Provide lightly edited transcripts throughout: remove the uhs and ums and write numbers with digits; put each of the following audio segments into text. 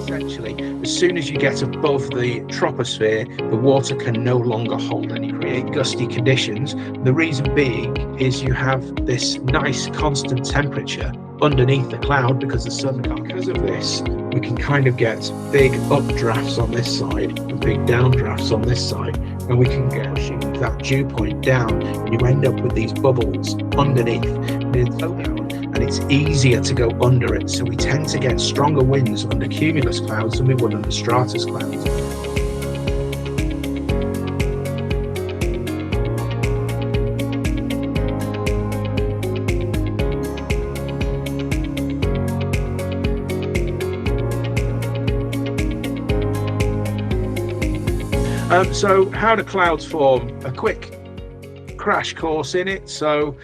Essentially, as soon as you get above the troposphere, the water can no longer hold any, create gusty conditions. The reason being is you have this nice constant temperature underneath the cloud because the sun can't. Because of this, we can kind of get big updrafts on this side and big downdrafts on this side, and we can get pushing that dew point down, and you end up with these bubbles underneath. And it's easier to go under it, so we tend to get stronger winds under cumulus clouds than we would under stratus clouds. So how do clouds form? A quick crash course in it. So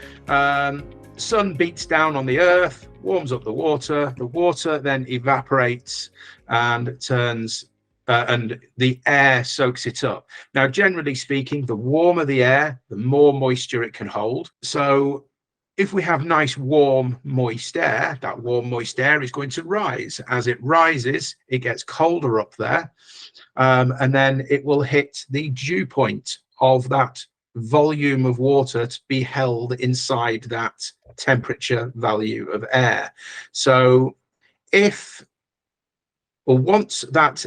sun beats down on the earth, warms up the water then evaporates and turns and the air soaks it up. Now, generally speaking, the warmer the air, the more moisture it can hold. So if we have nice warm moist air, that warm moist air is going to rise. As it rises, it gets colder up there, and then it will hit the dew point of that volume of water to be held inside that temperature value of air. So if, or once that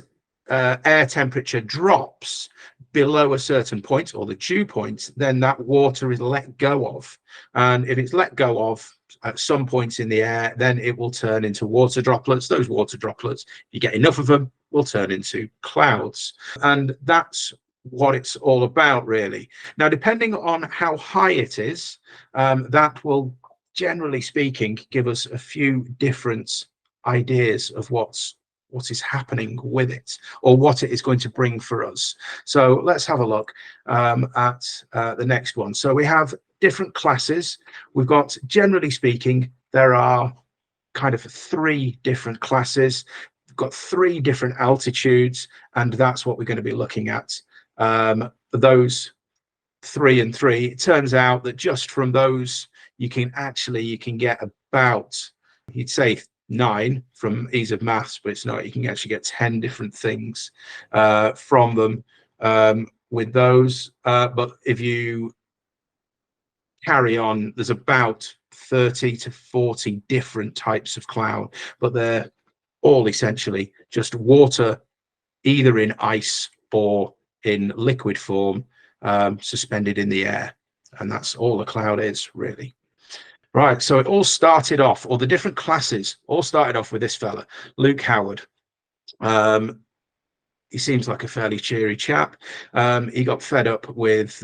air temperature drops below a certain point, or the dew point, then that water is let go of. And if it's let go of at some points in the air, then it will turn into water droplets. Those water droplets, if you get enough of them, will turn into clouds. And that's what it's all about, really. Now, depending on how high it is, that will, generally speaking, give us a few different ideas of what is happening with it, or what it is going to bring for us. So let's have a look at the next one. So we have different classes. We've got, generally speaking, there are kind of 3 different classes. We've got 3 different altitudes, and that's what we're going to be looking at. Those 3 and 3, it turns out that just from those you can get about, you'd say 9 from ease of maths, but it's not. You can actually get 10 different things from them with those, but if you carry on, there's about 30 to 40 different types of cloud, but they're all essentially just water, either in ice or in liquid form, suspended in the air. And that's all a cloud is, really. Right, so it all started off, or the different classes all started off with this fella, Luke Howard. He seems like a fairly cheery chap. He got fed up with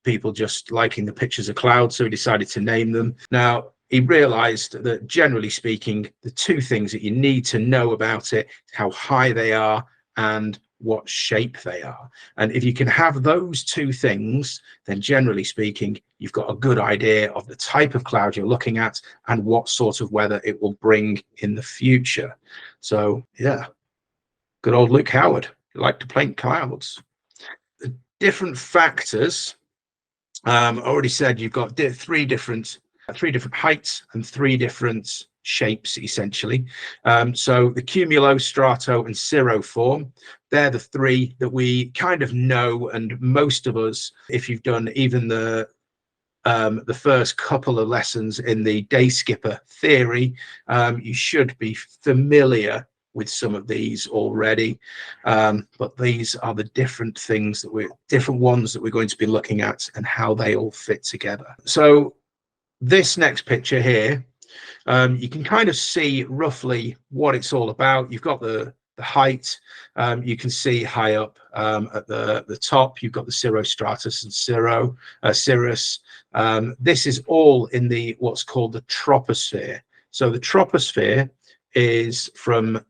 people just liking the pictures of clouds, so he decided to name them. Now, he realized that, generally speaking, the 2 things that you need to know about it, how high they are and what shape they are. And if you can have those 2 things, then generally speaking, you've got a good idea of the type of cloud you're looking at and what sort of weather it will bring in the future. So yeah, good old Luke Howard, who liked to paint clouds. The different factors, I already said you've got 3 different heights and 3 different shapes, essentially. So the cumulo, strato, and cirro form, they're the 3 that we kind of know, and most of us, if you've done even the first couple of lessons in the day skipper theory, you should be familiar with some of these already, but these are the different things that different ones that we're going to be looking at and how they all fit together. So this next picture here, you can kind of see roughly what it's all about. You've got the height. You can see high up at the top, you've got the cirrostratus and cirrus. This is all in the what's called the troposphere. So the troposphere is from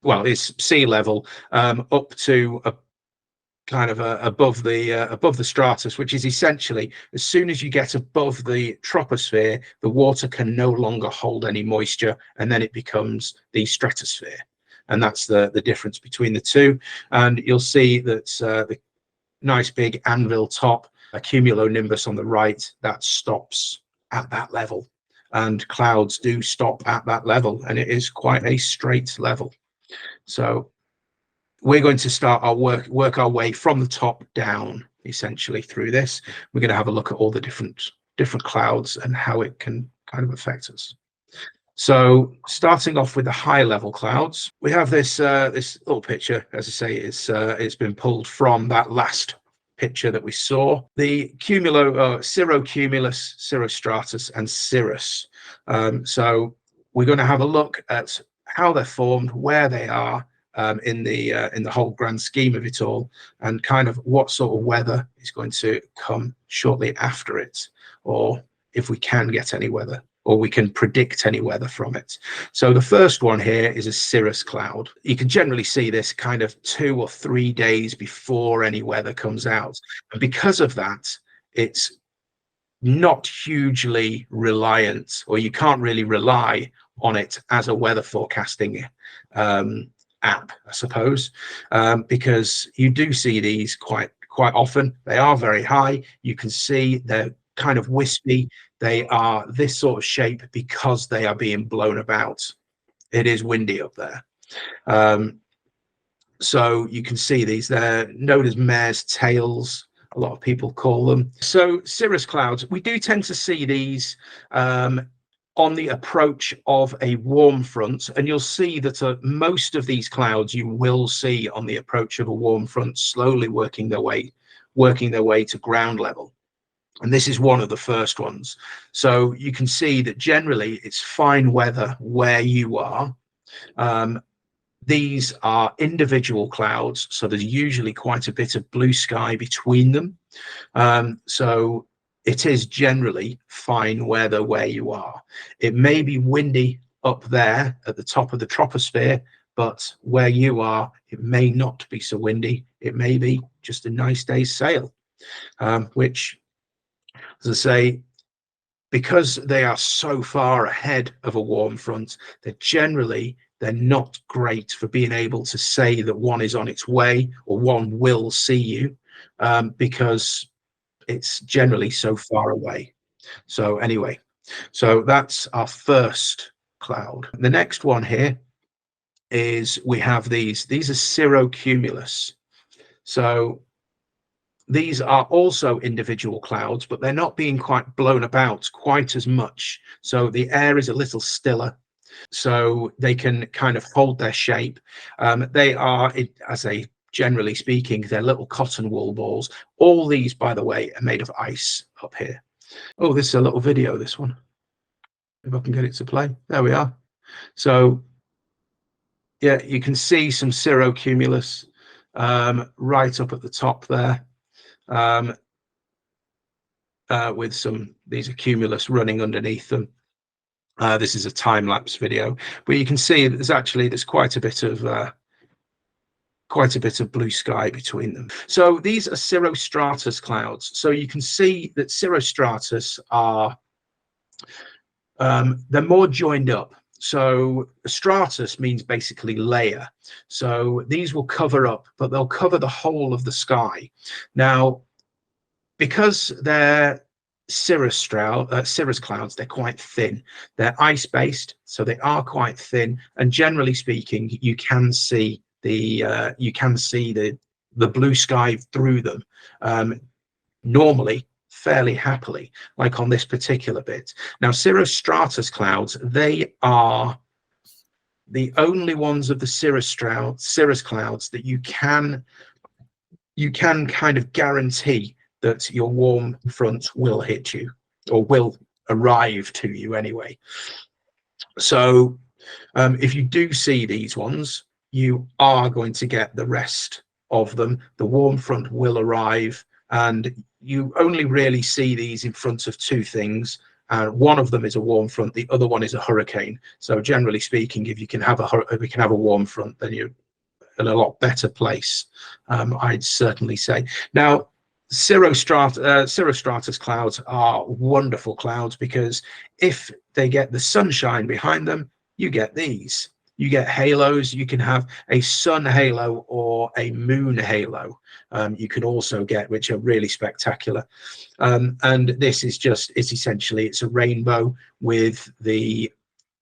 it's sea level up to above the stratus, which is essentially, as soon as you get above the troposphere, the water can no longer hold any moisture, and then it becomes the stratosphere. And that's the difference between the 2. And you'll see that the nice big anvil top, a cumulonimbus on the right, that stops at that level. and clouds do stop at that level, and it is quite a straight level. So we're going to start our work our way from the top down, essentially, through this. We're going to have a look at all the different clouds and how it can kind of affect us. So starting off with the high level clouds, we have this this little picture. As I say, it's been pulled from that last picture that we saw. The cirrocumulus, cirrostratus, and cirrus. So we're going to have a look at how they're formed, where they are in the whole grand scheme of it all, and kind of what sort of weather is going to come shortly after it, or if we can get any weather, or we can predict any weather from it. So the first one here is a cirrus cloud. You can generally see this kind of 2 or 3 days before any weather comes out. And because of that, it's not hugely reliant, or you can't really rely on it as a weather forecasting app, I suppose, because you do see these quite often. They are very high. You can see they're kind of wispy. They are this sort of shape because they are being blown about. It is windy up there. So you can see these. They're known as mare's tails, a lot of people call them. So cirrus clouds, we do tend to see these on the approach of a warm front, and you'll see that most of these clouds you will see on the approach of a warm front, slowly working their way to ground level. And this is one of the first ones. So you can see that generally it's fine weather where you are. These are individual clouds, so there's usually quite a bit of blue sky between them. So it is generally fine weather where you are. It may be windy up there at the top of the troposphere, but where you are, it may not be so windy. It may be just a nice day's sail, which, as I say, because they are so far ahead of a warm front, they're not great for being able to say that one is on its way or one will see you, because it's generally so far away. So anyway, so that's our first cloud. The next one here is we have these are cirrocumulus. So these are also individual clouds, but they're not being quite blown about quite as much. So the air is a little stiller, so they can kind of hold their shape. They are, as a generally speaking, they're little cotton wool balls. All these, by the way, are made of ice up here. Oh, this is a little video, this one. If I can get it to play. There we are. So yeah, you can see some cirrocumulus right up at the top there, with these are cumulus running underneath them. This is a time-lapse video, but you can see there's quite a bit of blue sky between them. So these are cirrostratus clouds. So you can see that cirrostratus are they're more joined up. So stratus means basically layer. So these will cover up, but they'll cover the whole of the sky. Now, because they're cirrus clouds, they're quite thin. They're ice-based, so they are quite thin. And generally speaking, you can see the blue sky through them, normally fairly happily, like on this particular bit. Now, cirrostratus clouds, they are the only ones of the cirrus clouds that you can kind of guarantee that your warm front will hit you, or will arrive to you anyway. So if you do see these ones, you are going to get the rest of them. The warm front will arrive, and you only really see these in front of two things. One of them is a warm front, the other one is a hurricane. So generally speaking, if you can have a warm front, then you're in a lot better place, I'd certainly say. Now, cirrostratus clouds are wonderful clouds, because if they get the sunshine behind them, you get these. You get halos. You can have a sun halo or a moon halo. You can also get, which are really spectacular. And this is just, it's essentially, it's a rainbow with the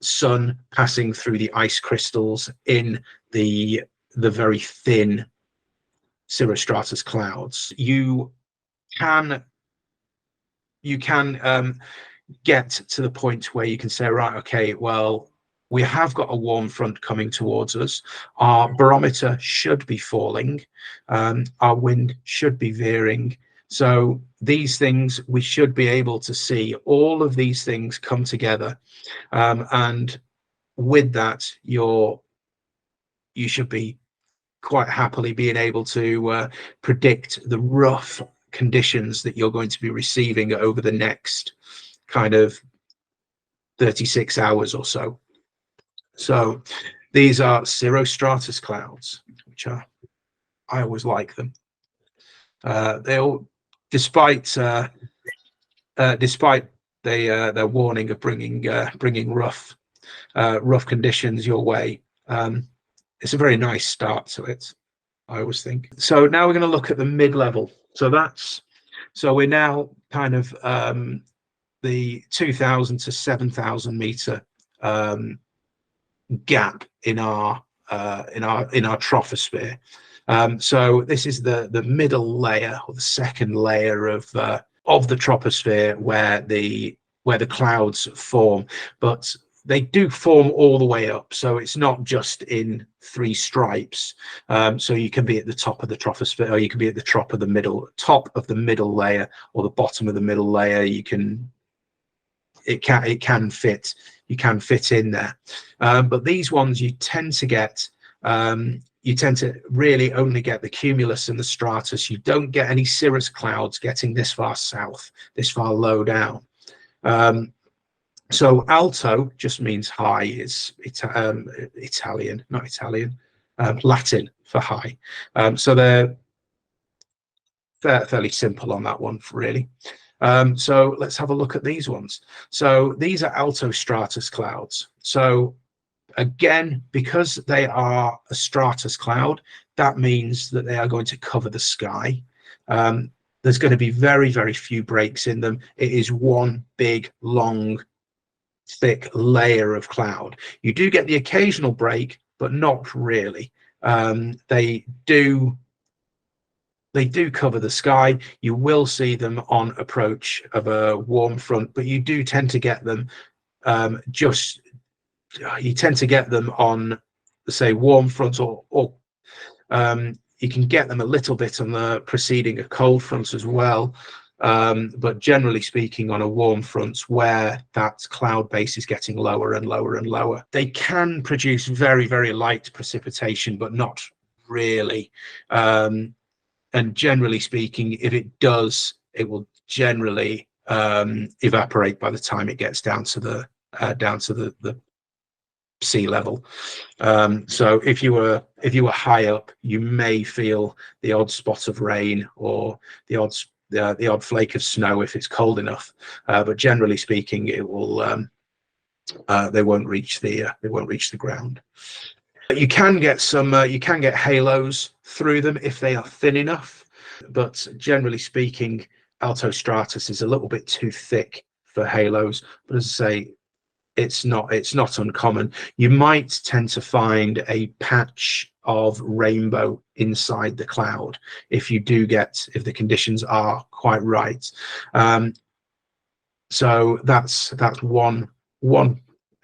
sun passing through the ice crystals in the very thin cirrostratus clouds. You can get to the point where you can say, right, okay, well, we have got a warm front coming towards us. Our barometer should be falling. Our wind should be veering. So these things, we should be able to see all of these things come together. And with that, you should be quite happily being able to predict the rough conditions that you're going to be receiving over the next kind of 36 hours or so. So these are cirrostratus clouds, which I always like them. They all, despite their warning of bringing rough conditions your way, it's a very nice start to it, I always think. So now we're going to look at the mid-level. So we're now kind of the 2,000 to 7,000 meter gap in our troposphere. So this is the middle layer, or the second layer of the troposphere, where the clouds form, but they do form all the way up. So it's not just in three stripes. So you can be at the top of the troposphere, or you can be at the top of the middle layer, or the bottom of the middle layer. You can fit in there. But these ones, you tend to really only get the cumulus and the stratus. You don't get any cirrus clouds getting this far south, this far low down. So alto just means high. It's Italian, not Italian, Latin for high. So they're fairly simple on that one, really. So let's have a look at these ones. So these are alto stratus clouds. So again, because they are a stratus cloud, that means that they are going to cover the sky. There's going to be very, very few breaks in them. It is one big, long, thick layer of cloud. You do get the occasional break, but not really. They do cover the sky. You will see them on approach of a warm front, but you do tend to get them you tend to get them on, say, warm fronts, or you can get them a little bit on the preceding a cold front as well. But generally speaking, on a warm front where that cloud base is getting lower and lower and lower, they can produce very, very light precipitation, but not really. And generally speaking, if it does, it will generally evaporate by the time it gets down to the sea level. So if you were high up, you may feel the odd spot of rain, or the odd flake of snow if it's cold enough. But generally speaking, it will they won't reach the ground. You can get halos through them if they are thin enough, but generally speaking, alto stratus is a little bit too thick for halos. But as I say, it's not uncommon. You might tend to find a patch of rainbow inside the cloud if the conditions are quite right. So that's one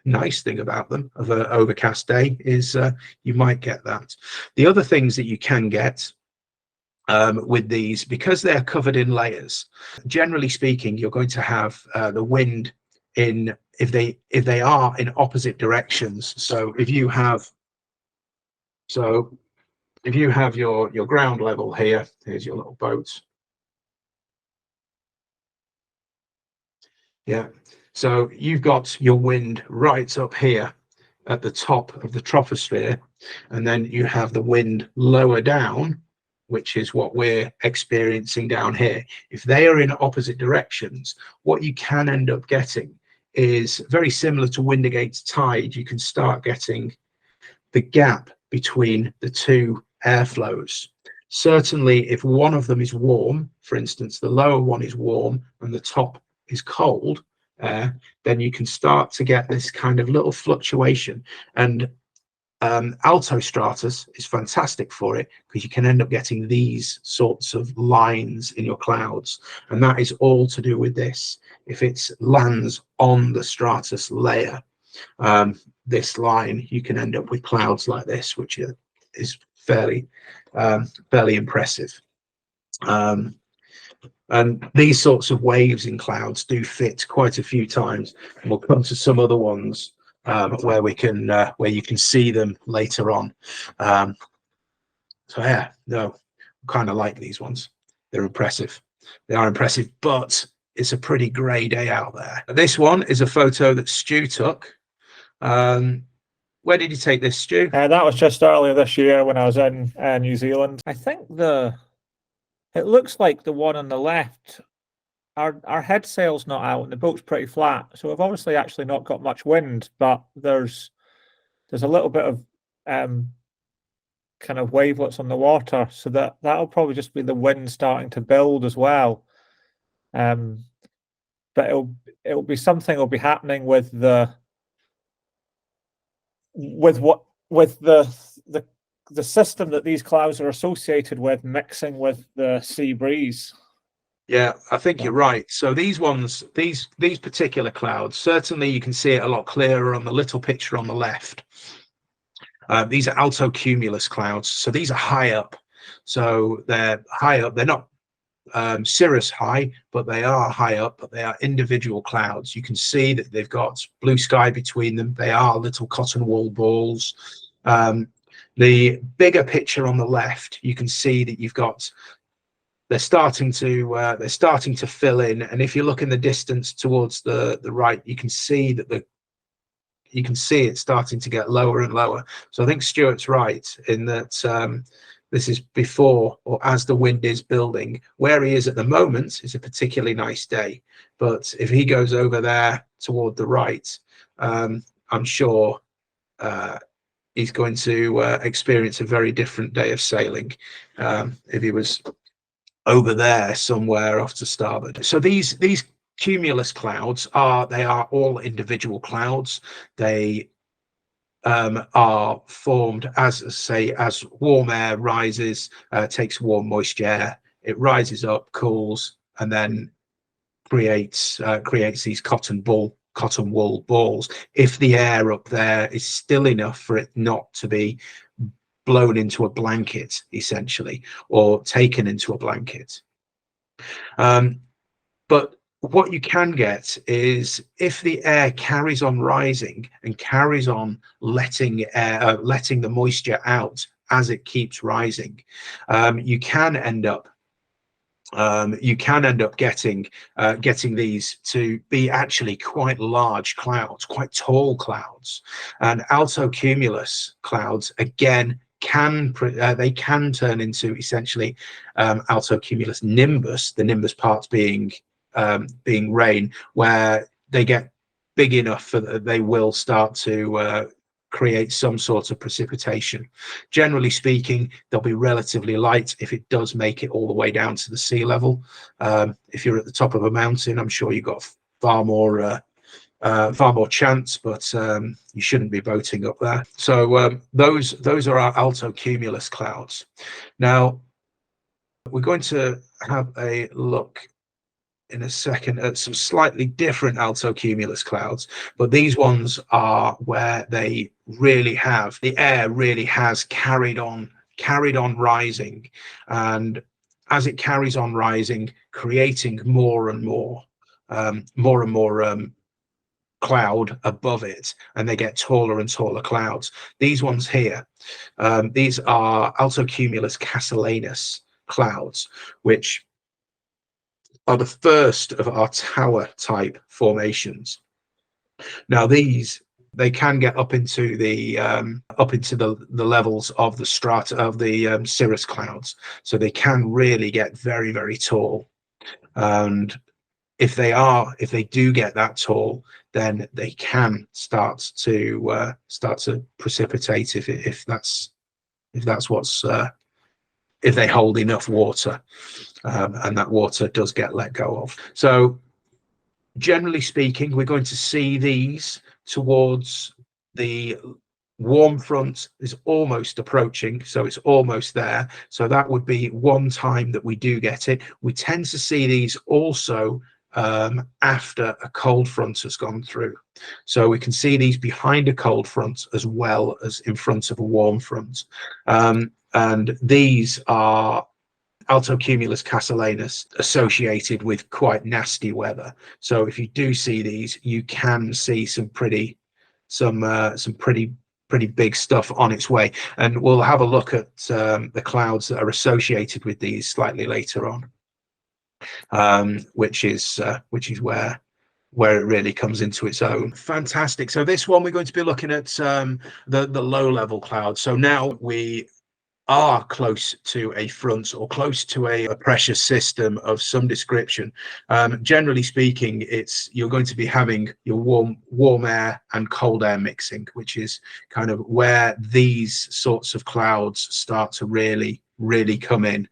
nice thing about them, of an overcast day, is you might get that. The other things that you can get with these, because they're covered in layers, generally speaking, you're going to have the wind in, if they are in opposite directions. So if you have your ground level here, here's your little boat. Yeah, so you've got your wind right up here at the top of the troposphere, and then you have the wind lower down, which is what we're experiencing down here. If they are in opposite directions, what you can end up getting is very similar to wind against tide. You can start getting the gap between the two airflows. Certainly, if one of them is warm, for instance, the lower one is warm and the top is cold air, then you can start to get this kind of little fluctuation. And alto stratus is fantastic for it, because you can end up getting these sorts of lines in your clouds, and that is all to do with this. If it lands on the stratus layer, this line, you can end up with clouds like this, which is fairly impressive. And these sorts of waves in clouds do fit quite a few times, and we'll come to some other ones where you can see them later on. So yeah, no, kind of like these ones. They're impressive. They are impressive, but it's a pretty grey day out there. This one is a photo that Stu took. Where did you take this, Stu? That was just earlier this year when I was in New Zealand. I think it looks like the one on the left, our head sail's not out and the boat's pretty flat, so we've obviously actually not got much wind, but there's a little bit of kind of wavelets on the water, so that'll probably just be the wind starting to build as well. But it'll be something will be happening with the system that these clouds are associated with, mixing with the sea breeze. Yeah, I think you're right. So these ones, these particular clouds, certainly you can see it a lot clearer on the little picture on the left. These are altocumulus clouds, so these are high up. So they're high up. They're not cirrus high, but they are high up. But they are individual clouds. You can see that they've got blue sky between them. They are little cotton wool balls. The bigger picture on the left, you can see that you've got. They're starting to fill in, and if you look in the distance towards the right, you can see that it's starting to get lower and lower. So I think Stuart's right in that this is before or as the wind is building. Where he is at the moment is a particularly nice day, but if he goes over there toward the right, I'm sure he's going to experience a very different day of sailing if he was over there somewhere off to starboard. So these cumulus clouds are all individual clouds. They are formed as warm air rises, takes warm moisture air, it rises up, cools, and then creates these cotton wool balls. If the air up there is still enough for it not to be blown into a blanket, essentially, or taken into a blanket. But what you can get is if the air carries on rising and carries on letting the moisture out as it keeps rising, you can end up getting these to be actually quite large clouds, quite tall clouds. And altocumulus clouds, again, can turn into essentially altocumulus nimbus, the nimbus parts being rain, where they get big enough that they will start to create some sort of precipitation. Generally speaking, they'll be relatively light if it does make it all the way down to the sea level. If you're at the top of a mountain, I'm sure you've got far more chance, but you shouldn't be boating up there. So those are our altocumulus clouds. Now we're going to have a look in a second at some slightly different altocumulus clouds, but these ones are where they really have the air really has carried on rising, and as it carries on rising, creating more and more cloud above it, and they get taller and taller clouds. These ones here, these are altocumulus castellanus clouds, which are the first of our tower type formations. Now they can get up into the levels of the strata of the cirrus clouds, so they can really get very, very tall. And if they do get that tall, then they can start to precipitate if that's what's if they hold enough water, and that water does get let go of. So generally speaking, we're going to see these towards the warm front is almost approaching, so it's almost there. So that would be one time that we do get it. We tend to see these also after a cold front has gone through. So we can see these behind a cold front as well as in front of a warm front. And these are altocumulus castellanus associated with quite nasty weather. So if you do see these, you can see some pretty big stuff on its way. And we'll have a look at the clouds that are associated with these slightly later on, which is where it really comes into its own. Fantastic. So this one, we're going to be looking at the low level clouds. So now we are close to a front or close to a pressure system of some description. Generally speaking, you're going to be having your warm air and cold air mixing, which is kind of where these sorts of clouds start to really come in.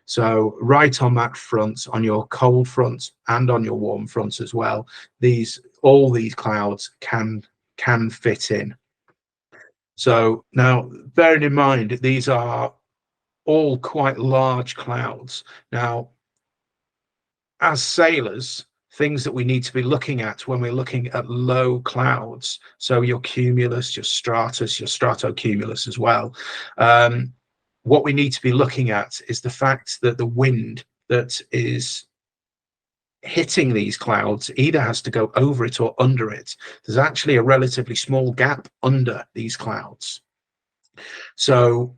So right on that front, on your cold front and on your warm front as well, all these clouds can fit in. So now, bearing in mind, these are all quite large clouds. Now, as sailors, things that we need to be looking at when we're looking at low clouds, so your cumulus, your stratus, your stratocumulus as well, what we need to be looking at is the fact that the wind that is hitting these clouds either has to go over it or under it. There's actually a relatively small gap under these clouds. So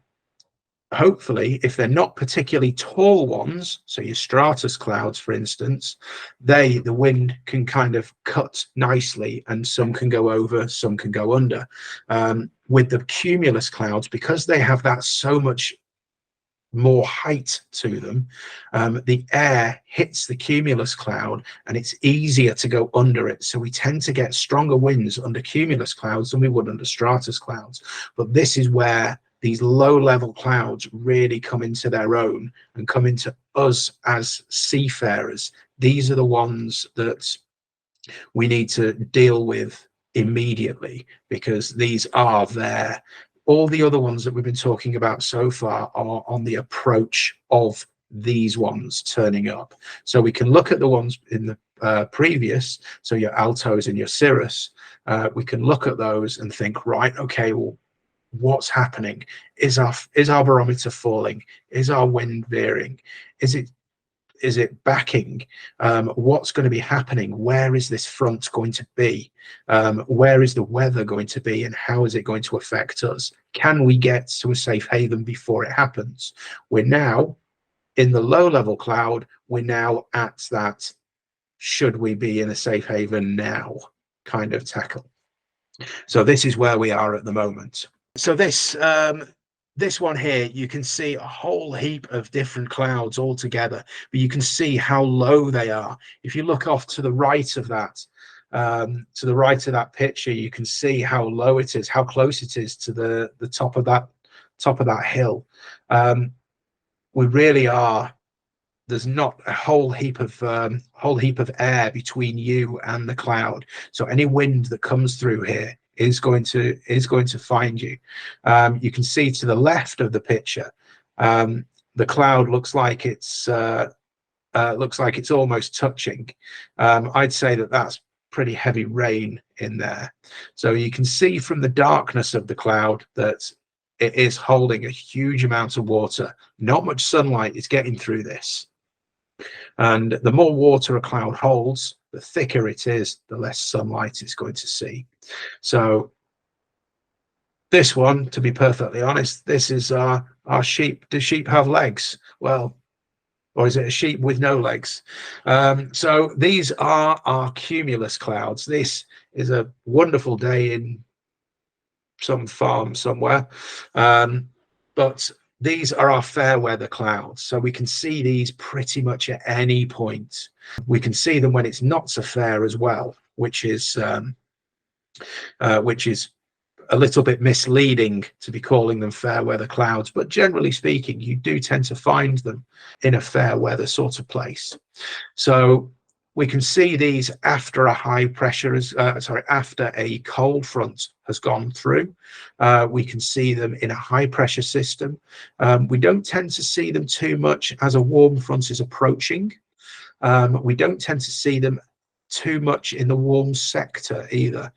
hopefully, if they're not particularly tall ones, so your stratus clouds, for instance, the wind can kind of cut nicely, and some can go over, some can go under. With the cumulus clouds, because they have that so much more height to them, the air hits the cumulus cloud and it's easier to go under it. So we tend to get stronger winds under cumulus clouds than we would under stratus clouds. But this is where these low level clouds really come into their own and come into us as seafarers. These are the ones that we need to deal with immediately, because these are there. All the other ones that we've been talking about so far are on the approach of these ones turning up. So we can look at the ones in the previous, so your altos and your cirrus, we can look at those and think, right, okay, well, what's happening? Is our barometer falling? Is our wind veering? Is it backing? What's going to be happening? Where is this front going to be? Where is the weather going to be, and how is it going to affect us? Can we get to a safe haven before it happens? We're now in the low level cloud. We're now at that should we be in a safe haven now kind of tackle. So this is where we are at the moment. So this one here, you can see a whole heap of different clouds all together, but you can see how low they are. If you look off to the right of that, picture, you can see how low it is, how close it is to the top of that hill. We really are. There's not a whole heap of air between you and the cloud. So any wind that comes through here is going to find you. You can see to the left of the picture, the cloud looks like it's almost touching. I'd say that that's pretty heavy rain in there. So you can see from the darkness of the cloud that it is holding a huge amount of water. Not much sunlight is getting through this. And the more water a cloud holds, the thicker it is, the less sunlight it's going to see. So this one, to be perfectly honest, this is our sheep. Do sheep have legs? Well, or is it a sheep with no legs? So these are our cumulus clouds. This is a wonderful day in some farm somewhere. But these are our fair weather clouds. So we can see these pretty much at any point. We can see them when it's not so fair as well, which is a little bit misleading to be calling them fair weather clouds, but generally speaking, you do tend to find them in a fair weather sort of place. So we can see these after a high pressure after a cold front has gone through. We can see them in a high pressure system. We don't tend to see them too much as a warm front is approaching. We don't tend to see them too much in the warm sector either.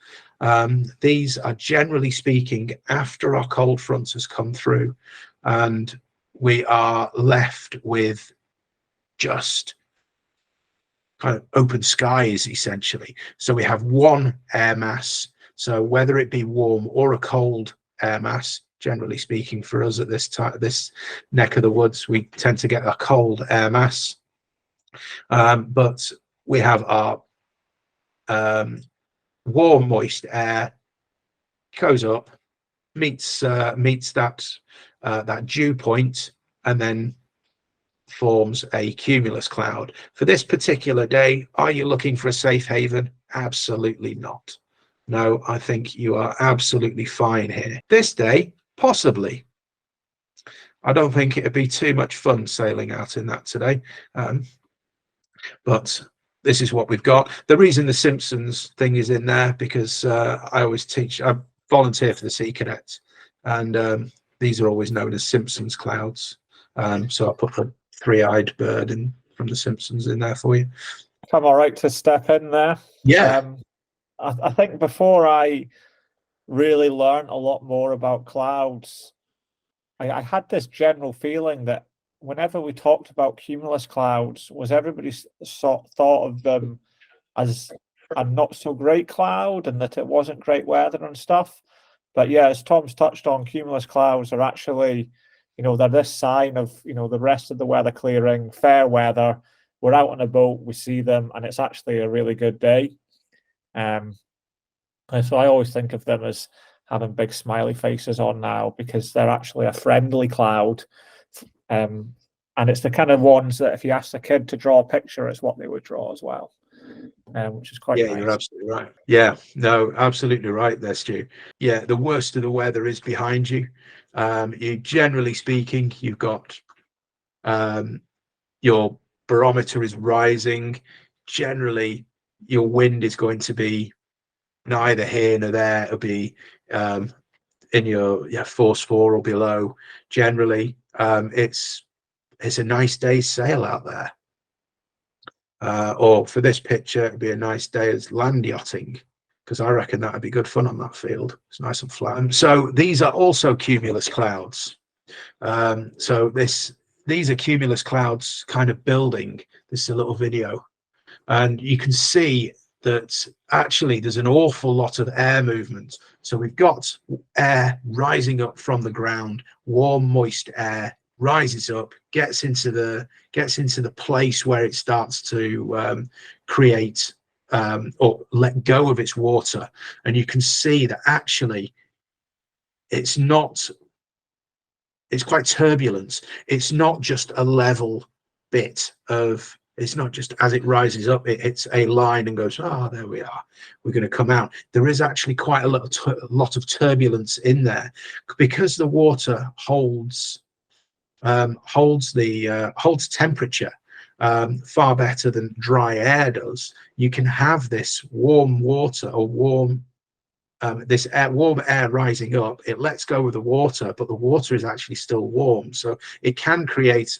These are generally speaking after our cold front has come through, and we are left with just kind of open skies essentially. So we have one air mass. So whether it be warm or a cold air mass, generally speaking, for us at this neck of the woods, we tend to get a cold air mass. But we have our warm, moist air goes up, meets that dew point, and then forms a cumulus cloud. For this particular day, are you looking for a safe haven? Absolutely not. No, I think you are absolutely fine here. This day, possibly. I don't think it'd be too much fun sailing out in that today. But this is what we've got. The reason the Simpsons thing is in there, because I volunteer for the Sea Cadets, and these are always known as Simpsons clouds. So I put a three-eyed bird from the Simpsons in there for you. If I'm all right to step in there. Yeah. I think before I really learned a lot more about clouds, I had this general feeling that whenever we talked about cumulus clouds, was everybody thought of them as a not so great cloud and that it wasn't great weather and stuff. But yeah, as Tom's touched on, cumulus clouds are actually, they're this sign of, the rest of the weather clearing, fair weather. We're out on a boat, we see them, and it's actually a really good day. And so I always think of them as having big smiley faces on now, because they're actually a friendly cloud. And it's the kind of ones that if you ask a kid to draw a picture, it's what they would draw as well, which is quite nice. You're absolutely right. Yeah, no, absolutely right there, Stu. Yeah, the worst of the weather is behind you. You generally speaking, you've got your barometer is rising. Generally, your wind is going to be neither here nor there. It'll be in your force 4 or below. Generally, it's a nice day's sail out there. Or for this picture, it'd be a nice day as land yachting, because I reckon that would be good fun on that field. It's nice and flat. So these are also cumulus clouds. So these are cumulus clouds kind of building. This is a little video, and you can see that actually there's an awful lot of air movement. So we've got air rising up from the ground, warm, moist air rises up, gets into the place where it starts to create or let go of its water, and you can see that actually it's quite turbulent. It's not just a level bit of, it's not just as it rises up, it hits a line and goes, there we are, we're going to come out. There is actually quite a lot of turbulence in there, because the water holds temperature far better than dry air does. You can have this warm water or warm air rising up. It lets go of the water, but the water is actually still warm, so it can create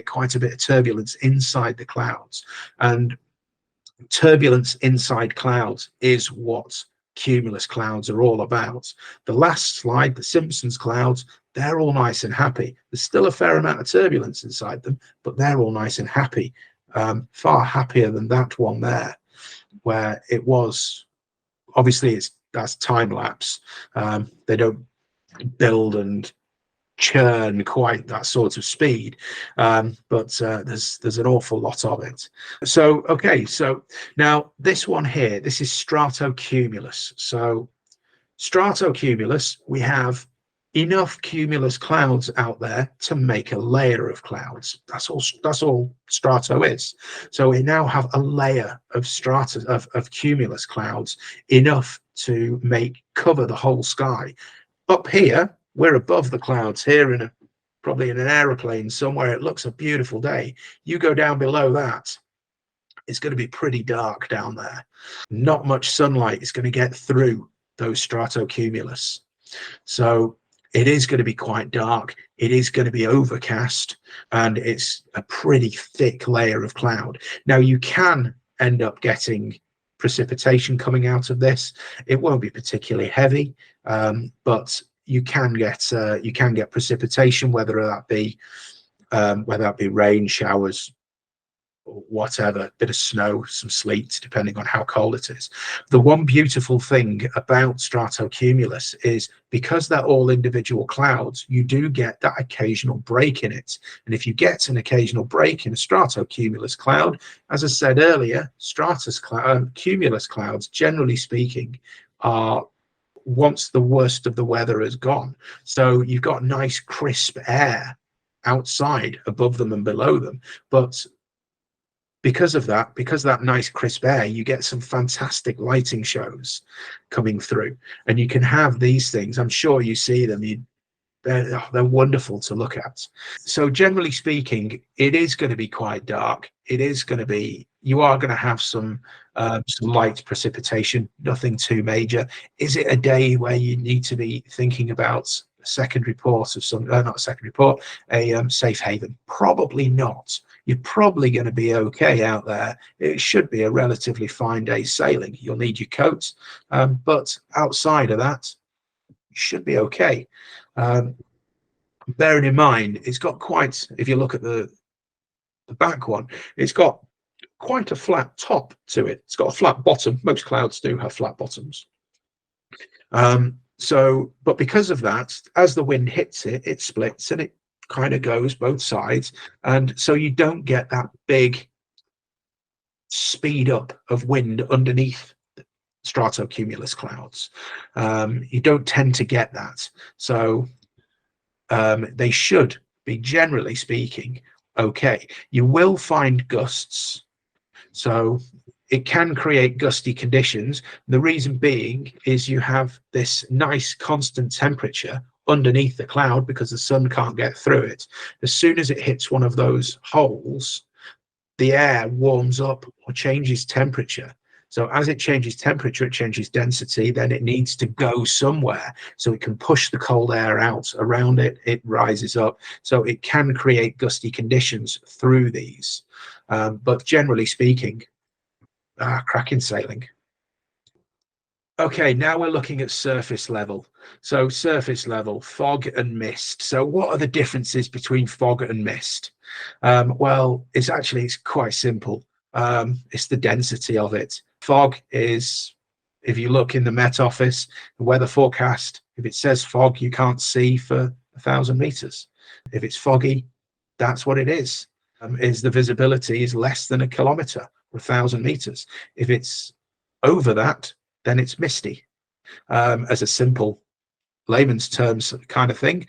quite a bit of turbulence inside the clouds. And turbulence inside clouds is what cumulus clouds are all about. The last slide, the Simpsons clouds, they're all nice and happy. There's still a fair amount of turbulence inside them, but they're all nice and happy. Far happier than that one there, where it was, obviously that's time lapse. They don't build and churn quite that sort of speed, but there's an awful lot of it. So now this one here, this is stratocumulus. So stratocumulus, we have enough cumulus clouds out there to make a layer of clouds. That's all strato is. So we now have a layer of strata of cumulus clouds, enough to cover the whole sky. Up here, we're above the clouds here, probably in an aeroplane somewhere. It looks a beautiful day. You go down below that, it's going to be pretty dark down there. Not much sunlight is going to get through those stratocumulus. So it is going to be quite dark. It is going to be overcast, and it's a pretty thick layer of cloud. Now, you can end up getting precipitation coming out of this. It won't be particularly heavy, but you can get precipitation, whether that be rain, showers, or whatever, bit of snow, some sleet, depending on how cold it is. The one beautiful thing about stratocumulus is, because they're all individual clouds, you do get that occasional break in it. And if you get an occasional break in a stratocumulus cloud, as I said earlier, cumulus clouds, generally speaking, are once the worst of the weather has gone. So you've got nice crisp air outside, above them and below them, but because of that nice crisp air, you get some fantastic lighting shows coming through, and you can have these things. I'm sure you see them. They're wonderful to look at. So generally speaking, it is going to be quite dark. You are going to have some light precipitation, nothing too major. Is it a day where you need to be thinking about a second report of not a second report, a safe haven? Probably not. You're probably going to be okay out there. It should be a relatively fine day's sailing. You'll need your coat, but outside of that, you should be okay. Bearing in mind, it's got quite, if you look at the back one, it's got quite a flat top to it. It's got a flat bottom. Most clouds do have flat bottoms. But because of that, as the wind hits it, it splits and it kind of goes both sides, and so you don't get that big speed up of wind underneath stratocumulus clouds. You don't tend to get that. So they should be, generally speaking, okay. You will find gusts, so it can create gusty conditions. The reason being is you have this nice constant temperature underneath the cloud because the sun can't get through it. As soon as it hits one of those holes, the air warms up or changes temperature. So as it changes temperature, it changes density, then it needs to go somewhere. So it can push the cold air out around it, it rises up. So it can create gusty conditions through these. But generally speaking, cracking sailing. Okay, now we're looking at surface level. So surface level, fog and mist. So what are the differences between fog and mist? Well, it's quite simple. It's the density of it. Fog is, if you look in the Met Office, the weather forecast, if it says fog, you can't see for 1,000 meters. If it's foggy, that's what it is. The visibility is less than 1 kilometer or 1,000 meters. If it's over that, then it's misty, as a simple layman's terms kind of thing.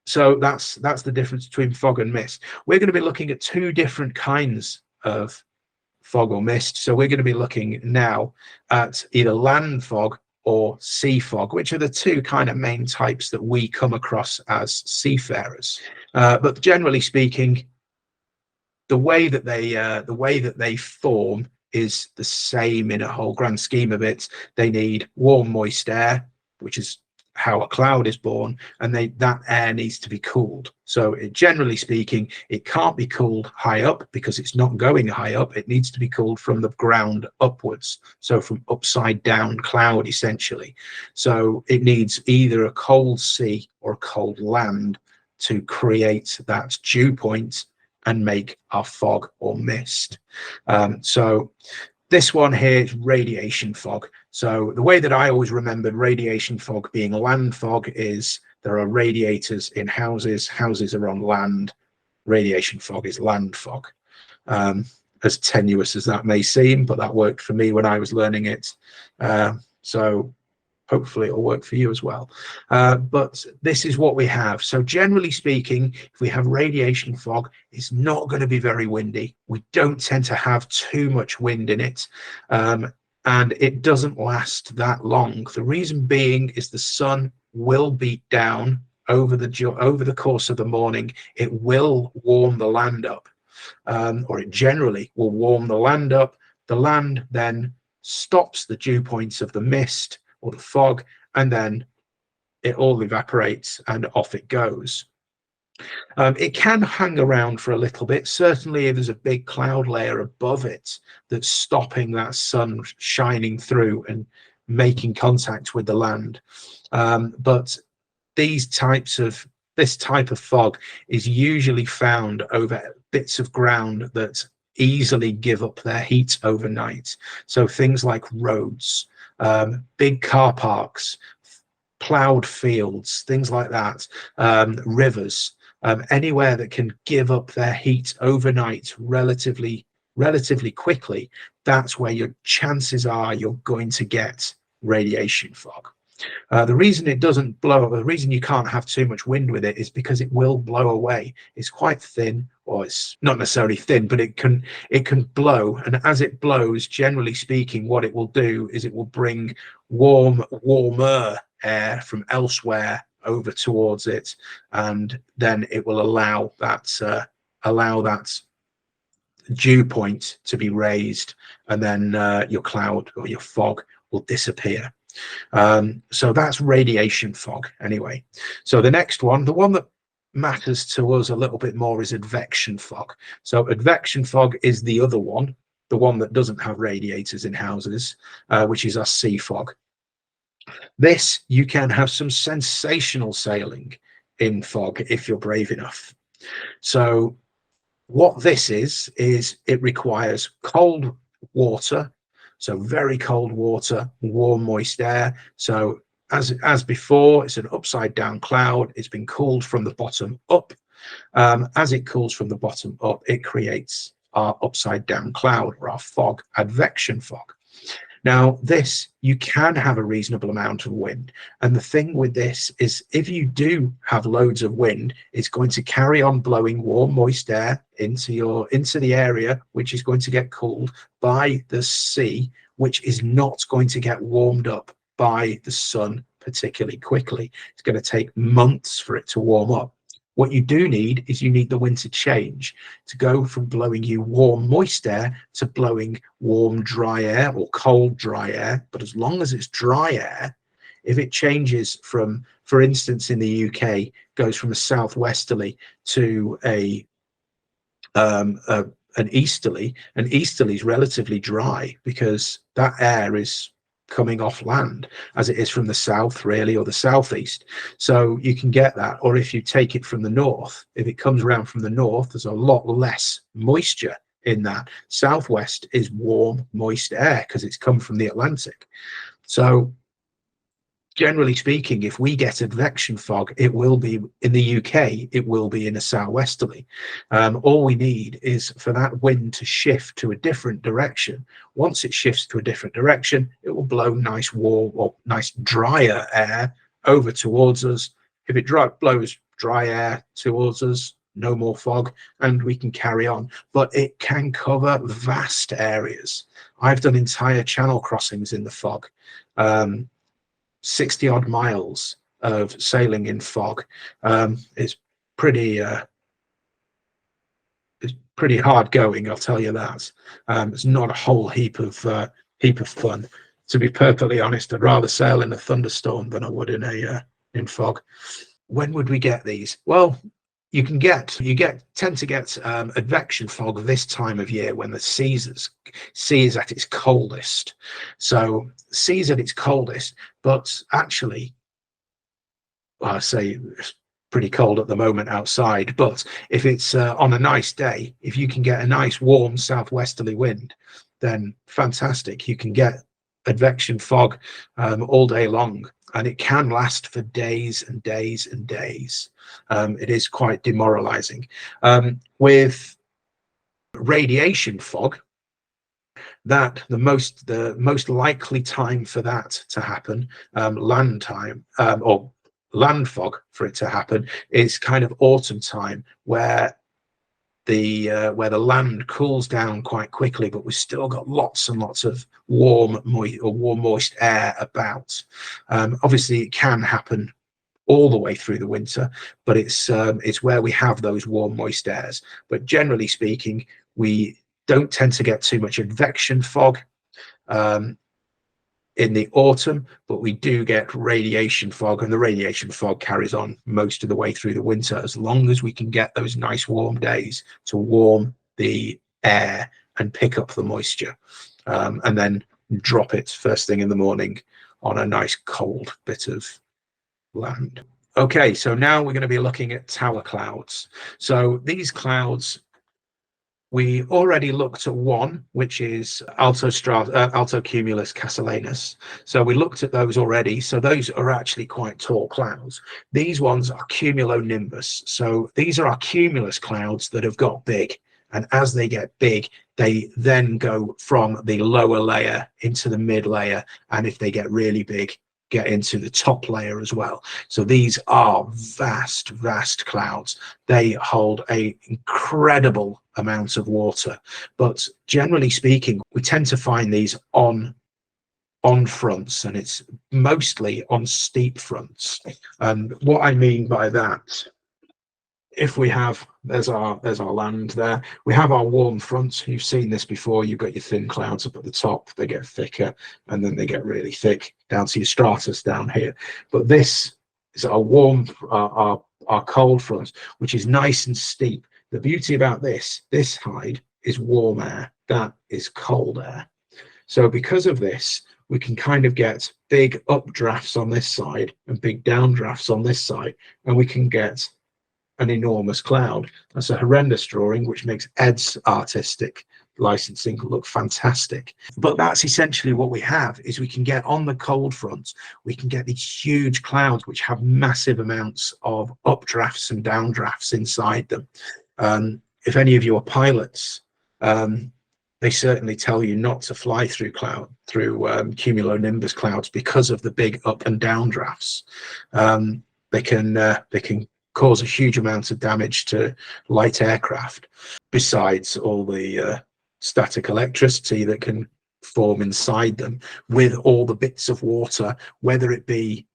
So that's the difference between fog and mist. We're going to be looking at two different kinds of fog or mist. So we're going to be looking now at either land fog or sea fog, which are the two kind of main types that we come across as seafarers. But generally speaking, the way that they form is the same in a whole grand scheme of it. They need warm, moist air, which is how a cloud is born, and that air needs to be cooled. So generally speaking, it can't be cooled high up because it's not going high up. It needs to be cooled from the ground upwards, so from upside down cloud essentially. So it needs either a cold sea or a cold land to create that dew point and make our fog or mist. So this one here is radiation fog. So the way that I always remembered radiation fog being land fog is there are radiators in houses, houses are on land, radiation fog is land fog. As tenuous as that may seem, but that worked for me when I was learning it. So hopefully it'll work for you as well. But this is what we have. So generally speaking, if we have radiation fog, it's not going to be very windy. We don't tend to have too much wind in it. And it doesn't last that long. The reason being is the sun will beat down over the course of the morning. It will warm the land up, or it generally will warm the land up. The land then stops the dew points of the mist or the fog, and then it all evaporates and off it goes. It can hang around for a little bit. Certainly, if there's a big cloud layer above it that's stopping that sun shining through and making contact with the land. But this type of fog is usually found over bits of ground that easily give up their heat overnight. So things like roads, big car parks, plowed fields, things like that, rivers. Anywhere that can give up their heat overnight relatively quickly, that's where your chances are you're going to get radiation fog. The reason it doesn't blow, the reason you can't have too much wind with it is because it will blow away. It's quite thin, or it's not necessarily thin, but it can blow. And as it blows, generally speaking, what it will do is it will bring warmer air from elsewhere over towards it, and then it will allow that dew point to be raised, and then your cloud or your fog will disappear. So that's radiation fog anyway. So the next one, the one that matters to us a little bit more, is advection fog. So advection fog is the other one, the one that doesn't have radiators in houses, which is our sea fog. This, you can have some sensational sailing in fog if you're brave enough. So what this is it requires cold water, so very cold water, warm, moist air. So as before, it's an upside down cloud. It's been cooled from the bottom up. As it cools from the bottom up, it creates our upside down cloud, or our fog, advection fog. Now, this, you can have a reasonable amount of wind. And the thing with this is, if you do have loads of wind, it's going to carry on blowing warm, moist air into the area, which is going to get cooled by the sea, which is not going to get warmed up by the sun particularly quickly. It's going to take months for it to warm up. What you do need is you need the wind to change, to go from blowing you warm, moist air to blowing warm, dry air, or cold, dry air. But as long as it's dry air, if it changes from, for instance, in the UK, goes from a southwesterly to an easterly is relatively dry, because that air is coming off land, as it is from the south, really, or the southeast. So you can get that. Or if you take it from the north, if it comes around from the north, there's a lot less moisture in that. Southwest is warm, moist air because it's come from the Atlantic. So generally speaking, if we get advection fog, it will be in the UK, it will be in a southwesterly. All we need is for that wind to shift to a different direction. Once it shifts to a different direction, it will blow nice warm, or nice drier air over towards us. If it blows dry air towards us, no more fog, and we can carry on. But it can cover vast areas. I've done entire channel crossings in the fog. 60 odd miles of sailing in fog. It's pretty hard going, I'll tell you that. It's not a whole heap of fun. To be perfectly honest, I'd rather sail in a thunderstorm than I would in fog. When would we get these? Well, you tend to get advection fog this time of year, when the sea is at its coldest. So sea's at its coldest, but actually, well, I say it's pretty cold at the moment outside, but if it's on a nice day, if you can get a nice warm southwesterly wind, then fantastic. You can get advection fog all day long, and it can last for days and days and days. It is quite demoralizing. With radiation fog, the most likely time for that to happen, land time, or land fog for it to happen, is kind of autumn time, where the land cools down quite quickly, but we've still got lots and lots of warm, moist air about. Obviously, it can happen all the way through the winter, but it's where we have those warm, moist airs. But generally speaking, we don't tend to get too much advection fog in the autumn, but we do get radiation fog, and the radiation fog carries on most of the way through the winter, as long as we can get those nice warm days to warm the air and pick up the moisture, and then drop it first thing in the morning on a nice cold bit of land. Okay, so now we're going to be looking at tower clouds. So these clouds, we already looked at one, which is altocumulus castellanus. So we looked at those already. So those are actually quite tall clouds. These ones are cumulonimbus. So these are our cumulus clouds that have got big. And as they get big, they then go from the lower layer into the mid layer. And if they get really big, get into the top layer as well. So these are vast, vast clouds. They hold a incredible amount of water, but generally speaking, we tend to find these on fronts, and it's mostly on steep fronts. And what I mean by that, if we have, there's our land there, we have our warm fronts. You've seen this before. You've got your thin clouds up at the top, they get thicker, and then they get really thick down to your stratus down here. But this is our warm, our cold front, which is nice and steep. The beauty about this side is warm air, that is cold air. So because of this, we can kind of get big updrafts on this side and big downdrafts on this side, and we can get an enormous cloud. That's a horrendous drawing, which makes Ed's artistic licensing look fantastic. But that's essentially what we have, is we can get on the cold front, we can get these huge clouds which have massive amounts of updrafts and downdrafts inside them. If any of you are pilots, they certainly tell you not to fly through cumulonimbus clouds because of the big up and down drafts. They can cause a huge amount of damage to light aircraft, besides all the static electricity that can form inside them, with all the bits of water, whether it be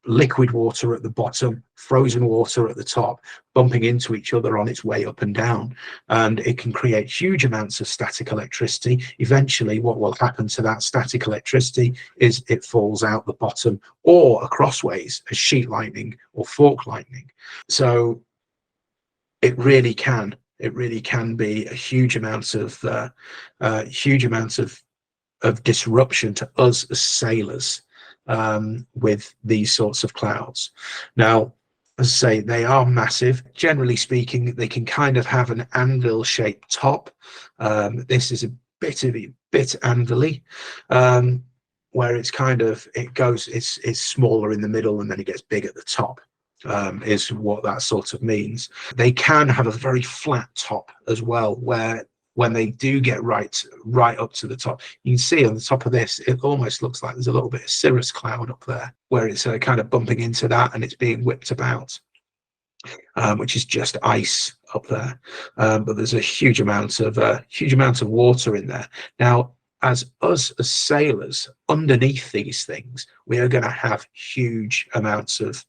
liquid water at the bottom, frozen water at the top, bumping into each other on its way up and down. And it can create huge amounts of static electricity. Eventually, what will happen to that static electricity is it falls out the bottom or acrossways as sheet lightning or fork lightning. So it really can be a huge amount of disruption to us as sailors with these sorts of clouds. Now, as I say, they are massive. Generally speaking, they can kind of have an anvil shaped top. This is a bit anvil-y, where it's kind of, it's smaller in the middle and then it gets big at the top, is what that sort of means. They can have a very flat top as well, where when they do get right up to the top, you can see on the top of this, it almost looks like there's a little bit of cirrus cloud up there, where it's kind of bumping into that and it's being whipped about, which is just ice up there. But there's a huge amount of water in there. Now, as sailors, underneath these things, we are going to have huge amounts of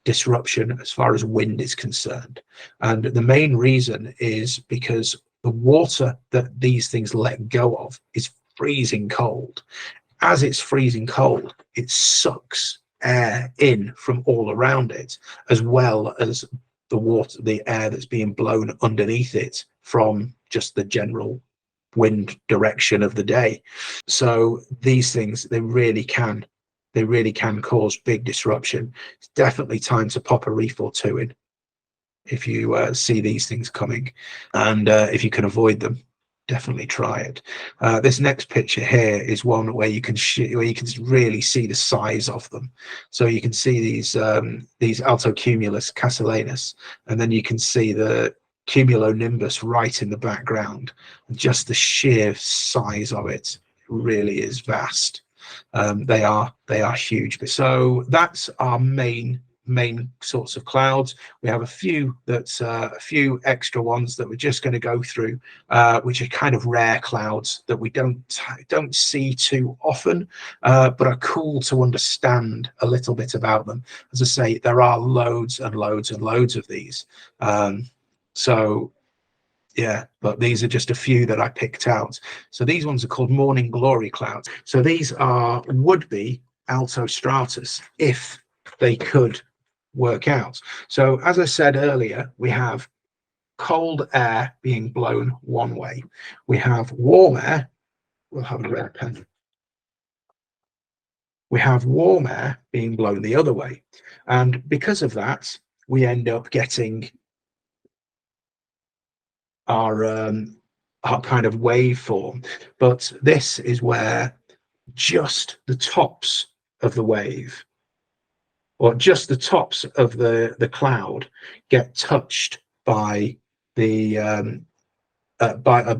disruption as far as wind is concerned. And the main reason is because the water that these things let go of is freezing cold. As it's freezing cold, it sucks air in from all around it, as well as the air that's being blown underneath it from just the general wind direction of the day. So these things, they really can cause big disruption. It's definitely time to pop a reef or two in if you see these things coming, and if you can avoid them, definitely try it. This next picture here is one where you can really see the size of them. So you can see these altocumulus castellanus, and then you can see the cumulonimbus right in the background. Just the sheer size of it really is vast. They are huge. So that's our main sorts of clouds. We have a few a few extra ones that we're just going to go through, which are kind of rare clouds that we don't see too often, but are cool to understand a little bit about them. As I say, there are loads and loads and loads of these. So yeah, but these are just a few that I picked out. So these ones are called morning glory clouds. So these are would-be altostratus if they could work out. So as I said earlier, we have cold air being blown one way. We have warm air. We'll have a red pen. We have warm air being blown the other way. And because of that, we end up getting our kind of waveform. But this is where just the tops of the wave, or just the tops of the cloud, get touched by the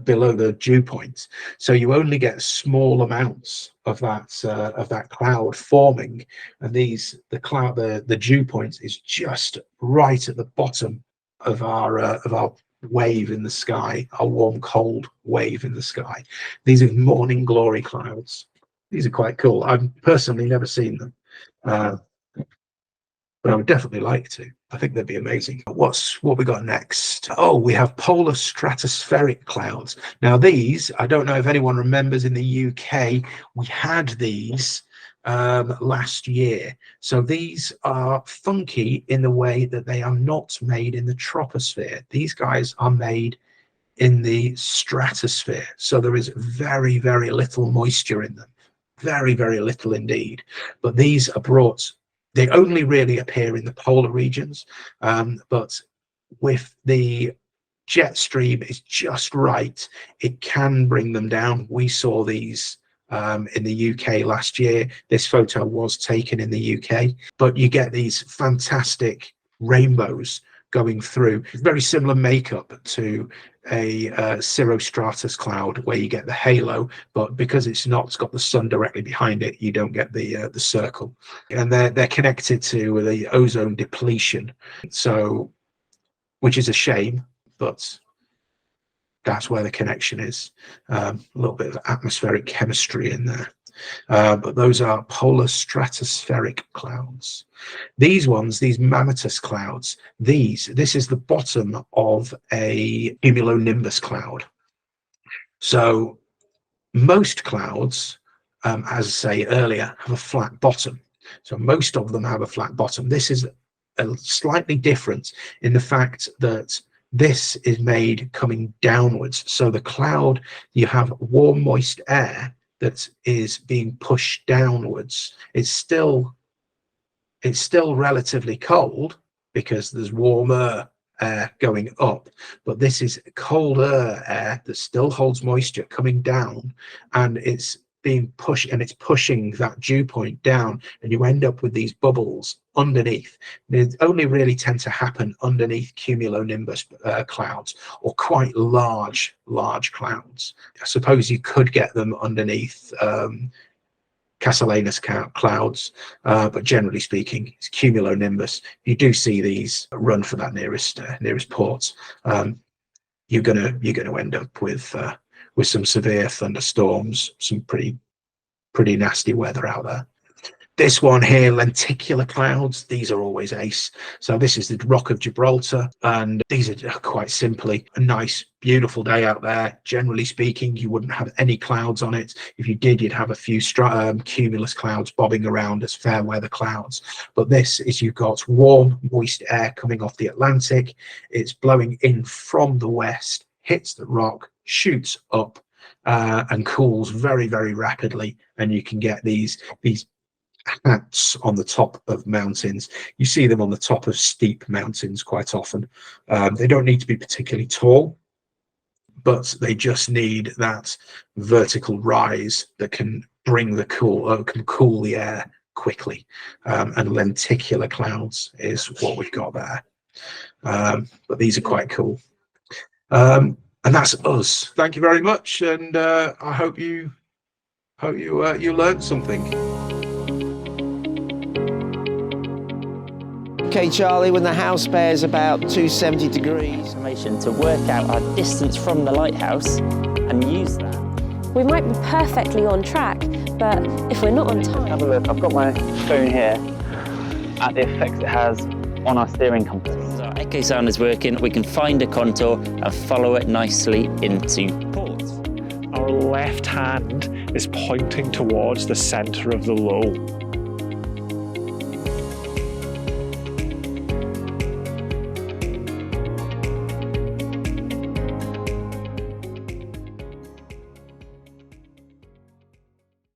below the dew points. So you only get small amounts of that cloud forming, and the dew points is just right at the bottom of our wave in the sky, our warm cold wave in the sky. These are morning glory clouds. These are quite cool. I've personally never seen them, but I would definitely like to. I think they'd be amazing. What we got next? Oh, we have polar stratospheric clouds. Now these, I don't know if anyone remembers, in the UK we had these last year. So these are funky in the way that they are not made in the troposphere. These guys are made in the stratosphere. So there is very, very little moisture in them. Very, very little indeed. But these are brought, they only really appear in the polar regions, but with the jet stream is just right, it can bring them down. We saw these in the UK last year. This photo was taken in the UK, but you get these fantastic rainbows going through. Very similar makeup to a cirrostratus cloud, where you get the halo, but because it's got the sun directly behind it, you don't get the circle. And they're connected to the ozone depletion, so, which is a shame, but that's where the connection is. A little bit of atmospheric chemistry in there. But those are polar stratospheric clouds. These ones, these mammatus clouds, this is the bottom of a cumulonimbus cloud. So most clouds, as I say earlier, have a flat bottom. So most of them have a flat bottom. This is slightly different in the fact that this is made coming downwards. So the cloud, you have warm, moist air that is being pushed downwards. It's still relatively cold because there's warmer air going up, but this is colder air that still holds moisture coming down, and it's being pushed, and it's pushing that dew point down, and you end up with these bubbles underneath. They only really tend to happen underneath cumulonimbus clouds, or quite large clouds. I suppose you could get them underneath Castellanus clouds, but generally speaking, it's cumulonimbus. You do see these run for that nearest port. You're gonna end up with some severe thunderstorms, some pretty nasty weather out there. This one here, lenticular clouds, these are always ace. So this is the Rock of Gibraltar, and these are quite simply a nice, beautiful day out there. Generally speaking, you wouldn't have any clouds on it. If you did, you'd have a few cumulus clouds bobbing around as fair weather clouds. But this is, you've got warm, moist air coming off the Atlantic. It's blowing in from the west, hits the rock, shoots up, and cools very, very rapidly. And you can get these hats on the top of mountains. You see them on the top of steep mountains quite often. They don't need to be particularly tall, but they just need that vertical rise that can bring the can cool the air quickly. And lenticular clouds is what we've got there. But these are quite cool. And that's us. Thank you very much, and I hope you learned something. Okay, Charlie, when the house bears about 270 degrees. Information to work out our distance from the lighthouse and use that. We might be perfectly on track, but if we're not on time... Have a look, I've got my phone here at the effects it has on our steering compass. So our echo sound is working, we can find a contour and follow it nicely into port. Our left hand is pointing towards the centre of the low.